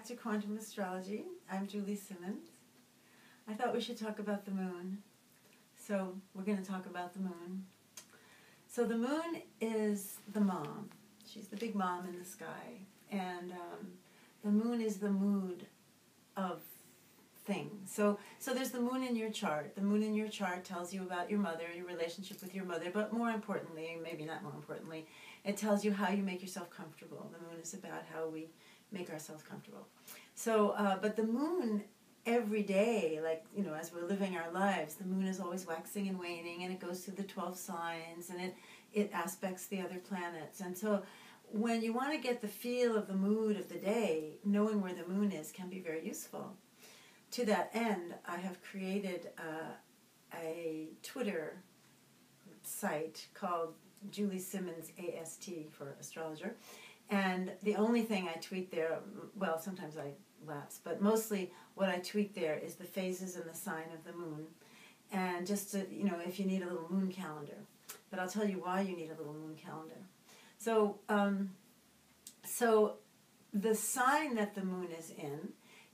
back to Quantum Astrology. I'm Julie Simmons. I thought we should talk about the moon. So we're going to talk about the moon. So the moon is the mom. She's the big mom in the sky. And the moon is the mood of things. So there's the moon in your chart. The moon in your chart tells you about your mother, your relationship with your mother, but more importantly, maybe not more importantly, it tells you how you make yourself comfortable. The moon is about how we make ourselves comfortable. So, but the moon every day, like, you know, as we're living our lives, the moon is always waxing and waning, and it goes through the 12 signs, and it aspects the other planets. And so when you want to get the feel of the mood of the day, knowing where the moon is can be very useful. To that end, I have created a Twitter site called Julie Simmons AST for astrologer. And the only thing I tweet there, well, sometimes I lapse, but mostly what I tweet there is the phases and the sign of the moon. And just to, you know, if you need a little moon calendar. But I'll tell you why you need a little moon calendar. So, so the sign that the moon is in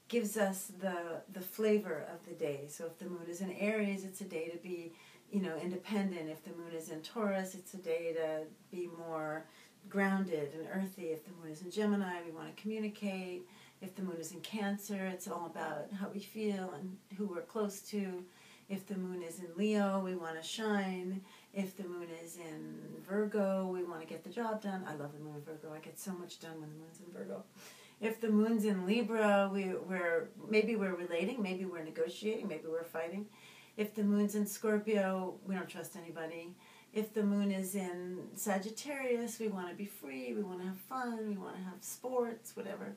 gives us the flavor of the day. So if the moon is in Aries, it's a day to be, you know, independent. If the moon is in Taurus, it's a day to be more grounded and earthy. If the moon is in Gemini, we want to communicate. If the moon is in Cancer, it's all about how we feel and who we're close to. If the moon is in Leo, we want to shine. If the moon is in Virgo, we want to get the job done. I love the moon in Virgo. I get so much done when the moon's in Virgo. If the moon's in Libra, maybe we're relating, maybe we're negotiating, maybe we're fighting. If the moon's in Scorpio, we don't trust anybody. If the moon is in Sagittarius, we want to be free, we want to have fun, we want to have sports, whatever.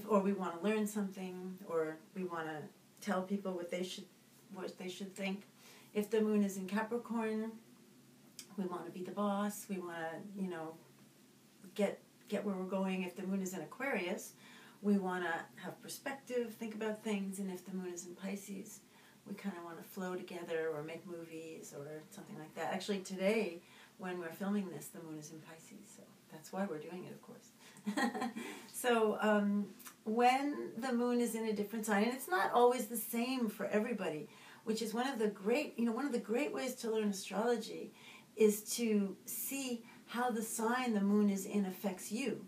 Or we want to learn something, or we want to tell people what they should think. If the moon is in Capricorn, we want to be the boss, we want to, you know, get where we're going. If the moon is in Aquarius, we want to have perspective, think about things. And if the moon is in Pisces, we kind of want to flow together or make movies or something like that. Actually, today, when we're filming this, the moon is in Pisces, so that's why we're doing it, of course. So when the moon is in a different sign, and it's not always the same for everybody, which is one of the great ways to learn astrology is to see how the sign the moon is in affects you,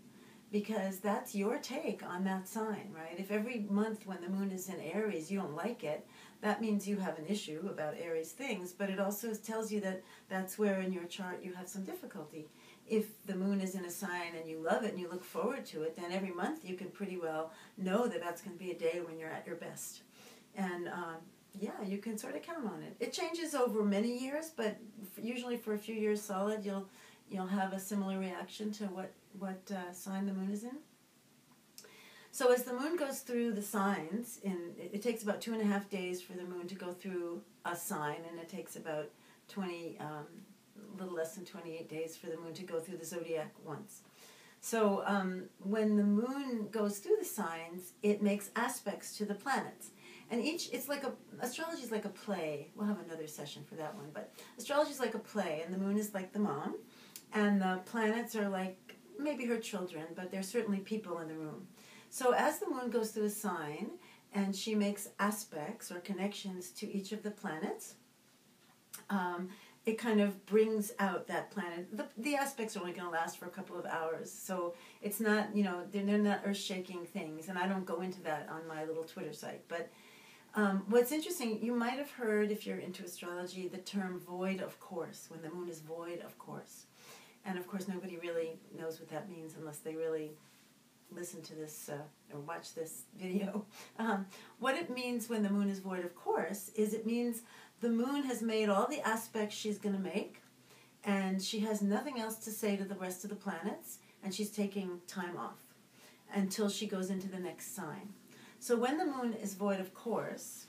because that's your take on that sign, right? If every month when the moon is in Aries you don't like it, that means you have an issue about Aries things, but it also tells you that that's where in your chart you have some difficulty. If the moon is in a sign and you love it and you look forward to it, then every month you can pretty well know that that's going to be a day when you're at your best. And yeah, you can sort of count on it. It changes over many years, but usually for a few years solid, you'll have a similar reaction to what sign the moon is in. So as the moon goes through the signs, it takes about 2.5 days for the moon to go through a sign, and it takes about a little less than 28 days for the moon to go through the zodiac once. So when the moon goes through the signs, it makes aspects to the planets. And astrology is like a play. We'll have another session for that one. But astrology is like a play, and the moon is like the mom. And the planets are like maybe her children, but they're certainly people in the room. So as the moon goes through a sign, and she makes aspects or connections to each of the planets, it kind of brings out that planet. The aspects are only going to last for a couple of hours, so it's not, you know, they're not earth-shaking things, and I don't go into that on my little Twitter site. But what's interesting, you might have heard, if you're into astrology, the term void of course, when the moon is void of course. And of course nobody really knows what that means unless they really listen to this or watch this video. What it means when the moon is void of course is it means the moon has made all the aspects she's going to make, and she has nothing else to say to the rest of the planets, and she's taking time off until she goes into the next sign. So when the moon is void of course,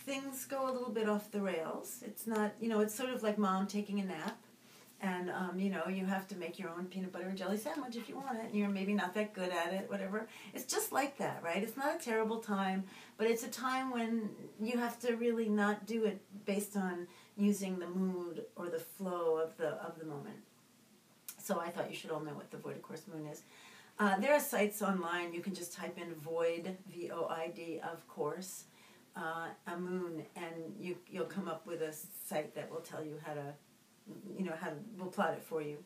things go a little bit off the rails. It's not, you know, it's sort of like mom taking a nap. And, you know, you have to make your own peanut butter and jelly sandwich if you want it. And you're maybe not that good at it, whatever. It's just like that, right? It's not a terrible time, but it's a time when you have to really not do it based on using the mood or the flow of the moment. So I thought you should all know what the void of course moon is. There are sites online. You can just type in void, VOID, of course, a moon, and you'll come up with a site that will tell you how to, will plot it for you.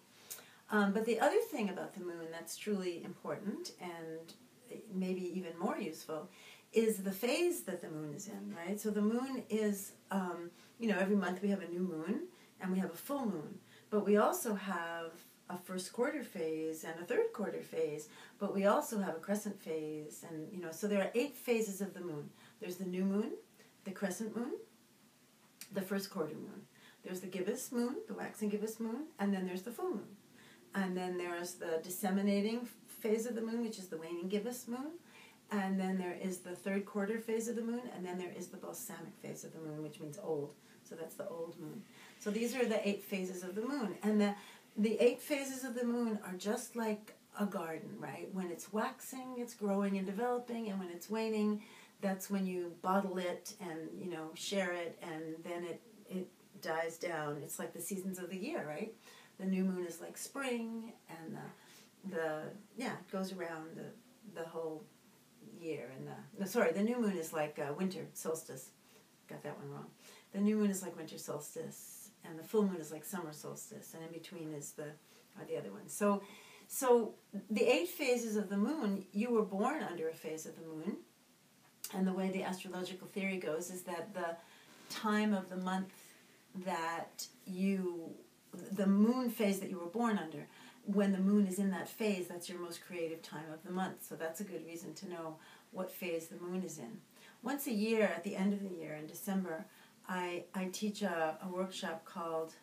But the other thing about the moon that's truly important and maybe even more useful is the phase that the moon is in, right? So the moon is, every month we have a new moon and we have a full moon, but we also have a first quarter phase and a third quarter phase, but we also have a crescent phase, and so there are 8 phases of the moon. There's the new moon, the crescent moon, the first quarter moon. There's the gibbous moon, the waxing gibbous moon, and then there's the full moon. And then there's the disseminating phase of the moon, which is the waning gibbous moon. And then there is the third quarter phase of the moon, and then there is the balsamic phase of the moon, which means old. So that's the old moon. So these are the 8 phases of the moon. And the 8 phases of the moon are just like a garden, right? When it's waxing, it's growing and developing, and when it's waning, that's when you bottle it and, share it, and then it dies down. It's like the seasons of the year, right? The new moon is like spring, and it goes around the whole year. And the new moon is like winter solstice. Got that one wrong. The new moon is like winter solstice, and the full moon is like summer solstice, and in between is the other one. So the 8 phases of the moon, you were born under a phase of the moon, and the way the astrological theory goes is that the time of the month that the moon phase that you were born under, when the moon is in that phase, that's your most creative time of the month. So that's a good reason to know what phase the moon is in. Once a year, at the end of the year, in December, I teach a workshop called,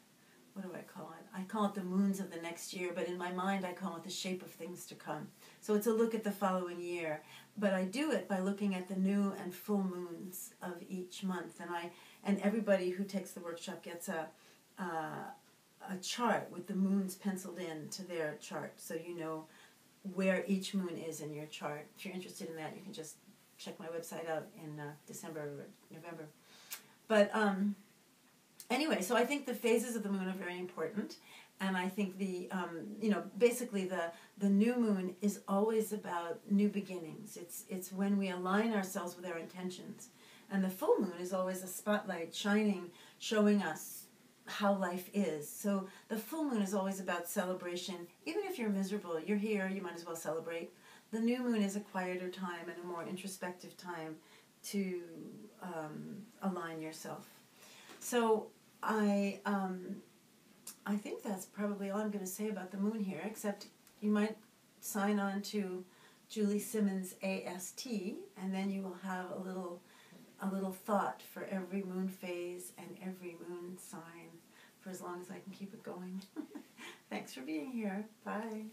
what do I call it? I call it the moons of the next year, but in my mind I call it the shape of things to come. So it's a look at the following year, but I do it by looking at the new and full moons of each month, and everybody who takes the workshop gets a chart with the moons penciled in to their chart, so you know where each moon is in your chart. If you're interested in that, you can just check my website out in December or November. But anyway, so I think the phases of the moon are very important, and I think basically the new moon is always about new beginnings. It's when we align ourselves with our intentions, and the full moon is always a spotlight shining, showing us how life is. So the full moon is always about celebration. Even if you're miserable, you're here, you might as well celebrate. The new moon is a quieter time and a more introspective time to align yourself. So I think that's probably all I'm going to say about the moon here, except you might sign on to Julie Simmons AST, and then you will have a little thought for every moon phase and every moon sign for as long as I can keep it going. Thanks for being here. Bye.